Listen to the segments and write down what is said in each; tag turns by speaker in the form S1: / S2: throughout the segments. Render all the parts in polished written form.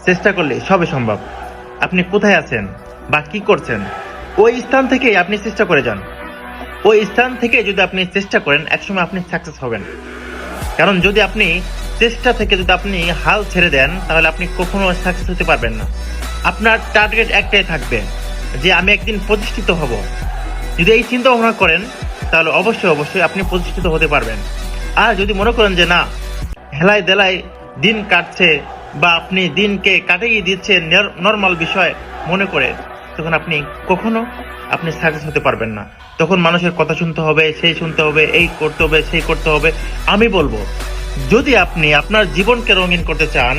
S1: চেষ্টা করলে সবই সম্ভব। আপনি কোথায় আছেন বা কি করছেন, ওই স্থান থেকে আপনি চেষ্টা করে যান। ওই স্থান থেকে যদি আপনি চেষ্টা করেন, একসময় আপনি সাকসেস হবেন। কারণ যদি আপনি চেষ্টা থেকে যদি আপনি হাল ছেড়ে দেন, তাহলে আপনি কখনো সাকসেস হতে পারবেন না। আপনার টার্গেট একটাই থাকবে যে আমি একদিন প্রতিষ্ঠিত হব। যদি এই চিন্তা ভাবনা করেন, তাহলে অবশ্যই অবশ্যই আপনি প্রতিষ্ঠিত হতে পারবেন। আর যদি মনে করেন যে না, হেলায় দেলায় দিন কাটছে বা আপনি দিনকে কাটিয়ে দিচ্ছেন নর্মাল বিষয় মনে করে, তখন আপনি কখনো আপনি সাকসেস হতে পারবেন না। তখন মানুষের কথা শুনতে হবে, সেই শুনতে হবে, এই করতে হবে, সেই করতে হবে। আমি বলবো, যদি আপনি আপনার জীবনকে রঙিন করতে চান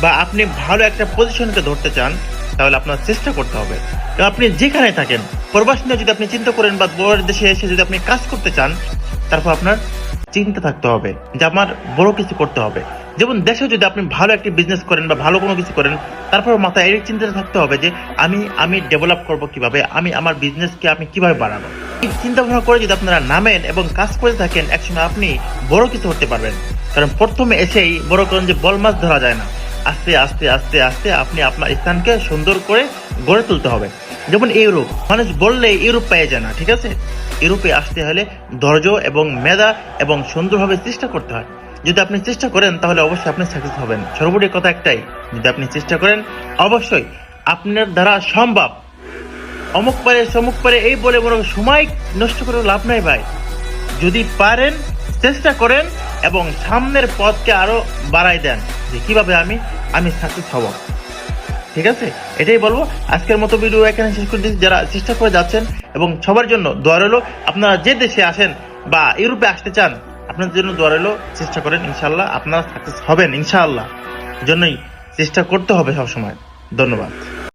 S1: বা আপনি ভালো একটা পজিশনকে ধরতে চান, তাহলে আপনার চেষ্টা করতে হবে। তো আপনি যেখানে থাকেন, প্রবাস নিয়ে যদি আপনি চিন্তা করেন বা বড় দেশে এসে যদি আপনি কাজ করতে চান, তারপর আপনার চিন্তা থাকতে হবে যে আমার বড় কিছু করতে হবে। যেমন দেশে যদি আপনি ভালো একটি বিজনেস করেন বা ভালো কোনো কিছু করেন, তারপর মাথায় এই চিন্তাটা থাকতে হবে যে আমি ডেভেলপ করব কিভাবে, আমি আমার বিজনেসকে আমি কিভাবে বাড়াবো। এই চিন্তা ভাবনা করে যদি আপনারা নামেন এবং কাজ করে থাকেন, একসময় আপনি বড় কিছু করতে পারবেন। কারণ প্রথমে এসেই বড় করেন যে বল মাছ ধরা যায় না। আস্তে আস্তে আস্তে আস্তে আপনি আপনার স্থানকে সুন্দর করে গড়ে তুলতে হবে। যেমন ইউরোপ, মানুষ বললে ইউরোপ পেয়ে যায় না, ঠিক আছে? ইউরোপে আসতে হলে ধৈর্য এবং মেধা এবং সুন্দরভাবে চেষ্টা করতে হয়। যদি আপনি চেষ্টা করেন, তাহলে অবশ্যই আপনি সাকসেস হবেন। সর্বোপরি কথা একটাই, যদি আপনি চেষ্টা করেন, অবশ্যই আপনার দ্বারা সম্ভব। অমুক পারে সমুক পারে এই বলে বড় সময় নষ্ট করে লাভ নাই ভাই। যদি পারেন, চেষ্টা করেন এবং সামনের পথকে আরো বাড়াই দেন যে কিভাবে আমি সাকসেস হব। ঠিক আছে, এটাই বলবো। আজকের মতো ভিডিও এখানে শেষ করে দিচ্ছি। যারা চেষ্টা করে যাচ্ছেন এবং সবার জন্য দোয়া রইলো। আপনারা যে দেশে আসেন বা ইউরোপে আসতে চান, আপনাদের জন্য দোয়া রইলো। চেষ্টা করেন, ইনশাল্লাহ আপনারা সাকসেস হবেন। ইনশাআল্লাহ জন্যই চেষ্টা করতে হবে সবসময়। ধন্যবাদ।